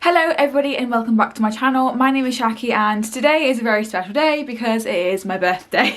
Hello everybody and welcome back to my channel. My name is Shaki and today is a very special day because it is my birthday.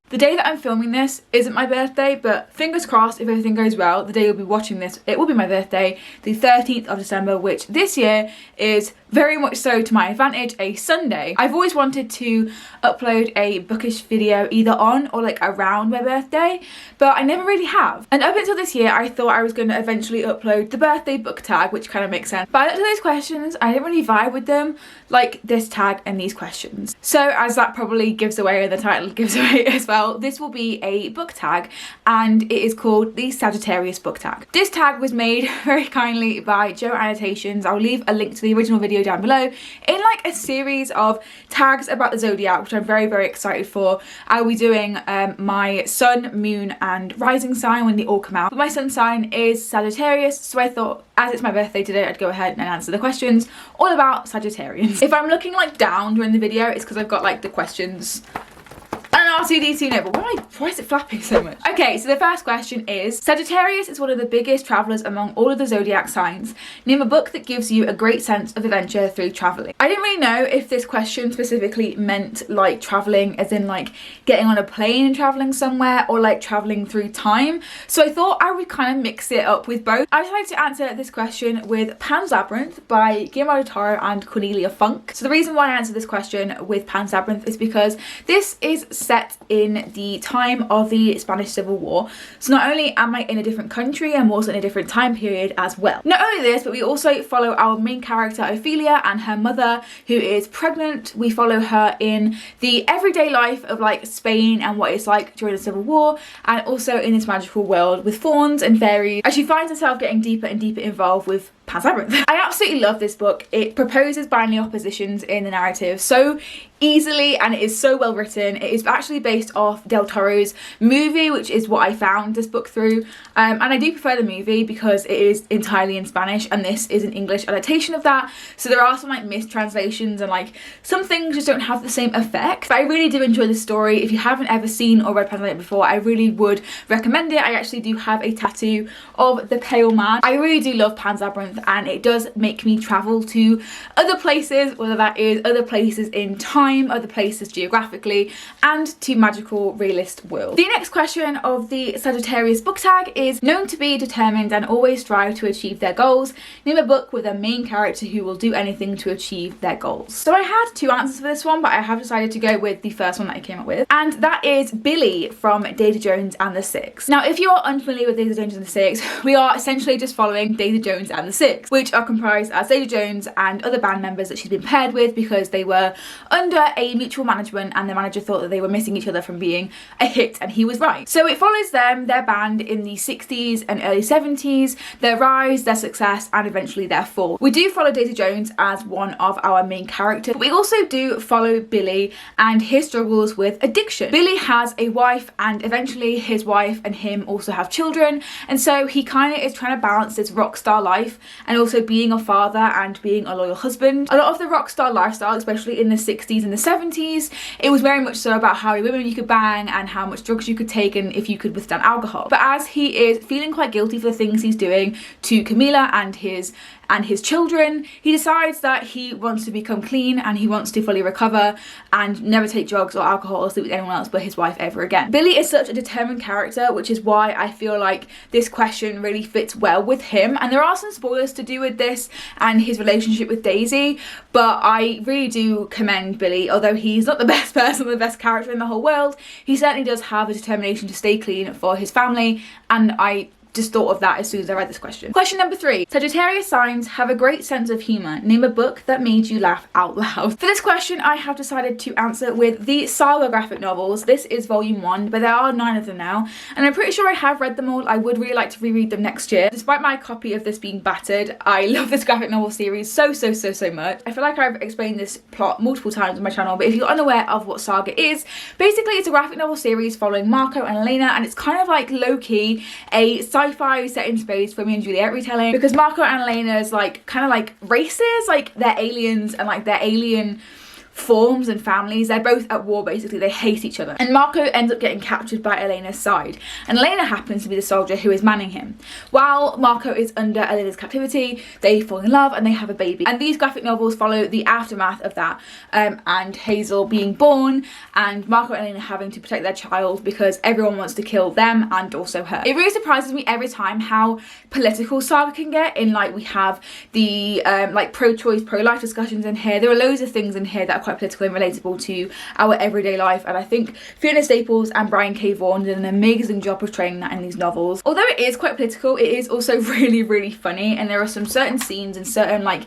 The day that I'm filming this isn't my birthday, but fingers crossed if everything goes well, the day you'll be watching this, it will be my birthday, the 13th of December, which this year is very much so to my advantage, a Sunday. I've always wanted to upload a bookish video either on or like around my birthday, but I never really have. And up until this year, I thought I was going to eventually upload the birthday book tag, which kind of makes sense. But I looked at those questions, I didn't really vibe with them, like this tag and these questions. So as that probably gives away, and the title gives away as well, this will be a book tag and it is called the Sagittarius book tag. This tag was made very kindly by Joe Annotations. I'll leave a link to the original video down below in like a series of tags about the zodiac, which I'm very excited for. I'll be doing my sun, moon and rising sign when they all come out. But my sun sign is Sagittarius, so I thought as it's my birthday today I'd go ahead and answer the questions all about Sagittarians. If I'm looking like down during the video, it's because I've got like the questions. I don't know, R2D2 no, but why is it flapping so much? Okay, so the first question is, Sagittarius is one of the biggest travellers among all of the zodiac signs. Name a book that gives you a great sense of adventure through travelling. I didn't really know if this question specifically meant like travelling as in like getting on a plane and travelling somewhere, or like travelling through time. So I thought I would kind of mix it up with both. I decided to answer this question with Pan's Labyrinth by Guillermo del Toro and Cornelia Funk. So the reason why I answered this question with Pan's Labyrinth is because this is set in the time of the Spanish Civil War. So not only am I in a different country, I'm also in a different time period as well. Not only this, but we also follow our main character Ophelia and her mother, who is pregnant. We follow her in the everyday life of like Spain and what it's like during the Civil War, and also in this magical world with fauns and fairies, as she finds herself getting deeper and deeper involved with Pan's Labyrinth. I absolutely love this book. It proposes binary oppositions in the narrative so easily and it is so well written. It is actually based off Del Toro's movie, which is what I found this book through, and I do prefer the movie because it is entirely in Spanish and this is an English adaptation of that, so there are some like mistranslations and like some things just don't have the same effect. But I really do enjoy the story. If you haven't ever seen or read Pan's Labyrinth before, I really would recommend it. I actually do have a tattoo of the Pale Man. I really do love Pan's Labyrinth and it does make me travel to other places, whether that is other places in time, other places geographically, and to magical realist world. The next question of the Sagittarius book tag is, known to be determined and always strive to achieve their goals, name a book with a main character who will do anything to achieve their goals. So I had two answers for this one, but I have decided to go with the first one that I came up with, and that is Billy from Daisy Jones and the Six. Now if you're unfamiliar with Daisy Jones and the Six, we are essentially just following Daisy Jones and the Six, which are comprised as Daisy Jones and other band members that she's been paired with because they were under a mutual management and the manager thought that they were missing each other from being a hit, and he was right. So it follows them, their band in the 60s and early 70s, their rise, their success, and eventually their fall. We do follow Daisy Jones as one of our main characters, but we also do follow Billy and his struggles with addiction. Billy has a wife and eventually his wife and him also have children, and so he kind of is trying to balance this rock star life and also being a father and being a loyal husband. A lot of the rock star lifestyle, especially in the 60s and the 70s, it was very much so about how many women you could bang and how much drugs you could take and if you could withstand alcohol. But as he is feeling quite guilty for the things he's doing to Camila and his children, he decides that he wants to become clean and he wants to fully recover and never take drugs or alcohol or sleep with anyone else but his wife ever again. Billy is such a determined character, which is why I feel like this question really fits well with him. And there are some spoilers to do with this and his relationship with Daisy, but I really do commend Billy. Although he's not the best person, the best character in the whole world, he certainly does have a determination to stay clean for his family, and I just thought of that as soon as I read this question. Question number 3. Sagittarius signs have a great sense of humour. Name a book that made you laugh out loud. For this question, I have decided to answer with the Saga graphic novels. This is volume 1, but there are 9 of them now, and I'm pretty sure I have read them all. I would really like to reread them next year. Despite my copy of this being battered, I love this graphic novel series so much. I feel like I've explained this plot multiple times on my channel, but if you're unaware of what Saga is, basically it's a graphic novel series following Marco and Elena, and it's kind of like low-key a sci-fi set in space Romeo and Juliet retelling, because Marco and Elena's like kind of like races, like they're aliens and like they're alien forms and families. They're both at war, basically. They hate each other. And Marco ends up getting captured by Elena's side. And Elena happens to be the soldier who is manning him. While Marco is under Elena's captivity, they fall in love and they have a baby. And these graphic novels follow the aftermath of that, and Hazel being born and Marco and Elena having to protect their child because everyone wants to kill them and also her. It really surprises me every time how political Saga can get. In like, we have the like pro-choice, pro-life discussions in here. There are loads of things in here that are quite political and relatable to our everyday life, and I think Fiona Staples and Brian K. Vaughan did an amazing job portraying that in these novels. Although it is quite political, it is also really, really funny, and there are some certain scenes and certain like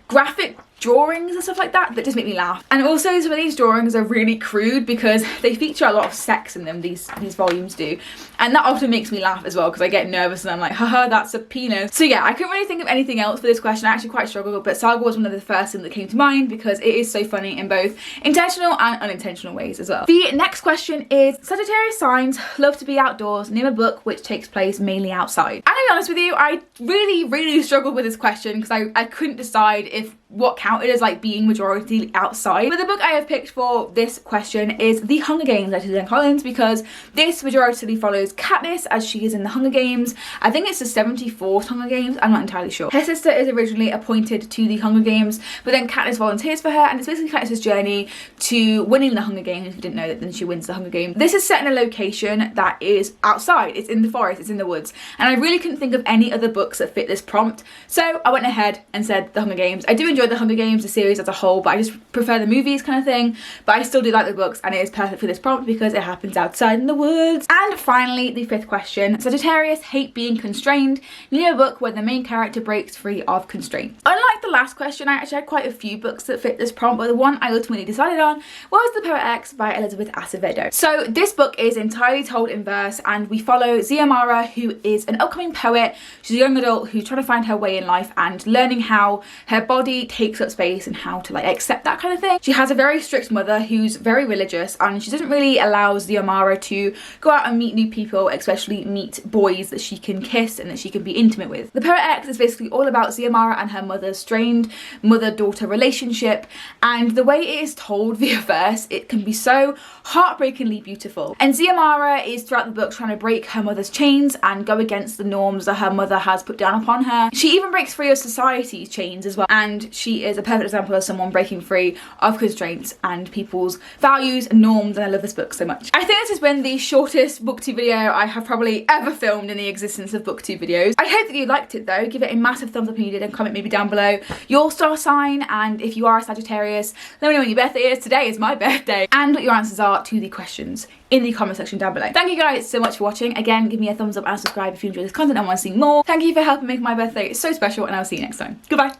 graphic drawings and stuff like that that just make me laugh. And also some of these drawings are really crude because they feature a lot of sex in them, these volumes do, and that often makes me laugh as well because I get nervous and I'm like, haha, that's a penis. So yeah, I couldn't really think of anything else for this question. I actually quite struggled, but Saga was one of the first things that came to mind because it is so funny in both intentional and unintentional ways as well. The next question is, Sagittarius signs love to be outdoors, name a book which takes place mainly outside. And to be honest with you, I really struggled with this question because I couldn't decide if what counted as like being majority outside. But the book I have picked for this question is The Hunger Games by Suzanne Collins, because this majority follows Katniss as she is in the Hunger Games. I think it's the 74th Hunger Games, I'm not entirely sure. Her sister is originally appointed to the Hunger Games, but then Katniss volunteers for her, and it's basically Katniss's journey to winning the Hunger Games. If you didn't know that, then she wins the Hunger Games. This is set in a location that is outside, it's in the forest, it's in the woods, and I really couldn't think of any other books that fit this prompt, so I went ahead and said the Hunger Games. I do enjoy the Hunger Games, the series as a whole, but I just prefer the movies kind of thing, but I still do like the books, and it is perfect for this prompt because it happens outside in the woods. And finally, the fifth question, Sagittarius hate being constrained, name a book where the main character breaks free of constraint. Unlike the last question, I actually had quite a few books that fit this prompt, but the one I ultimately decided on was The Poet X by Elizabeth Acevedo. So this book is entirely told in verse, and we follow Ziamara, who is an upcoming poet. She's a young adult who's trying to find her way in life and learning how her body takes up space and how to like accept that kind of thing. She has a very strict mother who's very religious, and she doesn't really allow Ziamara to go out and meet new people, especially meet boys that she can kiss and that she can be intimate with. The Poet X is basically all about Ziamara and her mother's strained mother-daughter relationship, and the way it is told via verse, it can be so heartbreakingly beautiful. And Ziamara is throughout the book trying to break her mother's chains and go against the norms that her mother has put down upon her. She even breaks free of society's chains as well, and she is a perfect example of someone breaking free of constraints and people's values and norms, and I love this book so much. I think this has been the shortest booktube video I have probably ever filmed in the existence of booktube videos. I hope that you liked it though. Give it a massive thumbs up if you did, and comment maybe down below your star sign, and if you are a Sagittarius, let me know when your birthday is. Today is my birthday, and what your answers are to the questions in the comment section down below. Thank you guys so much for watching. Again, give me a thumbs up and subscribe if you enjoy this content and want to see more. Thank you for helping make my birthday so special, and I'll see you next time. Goodbye.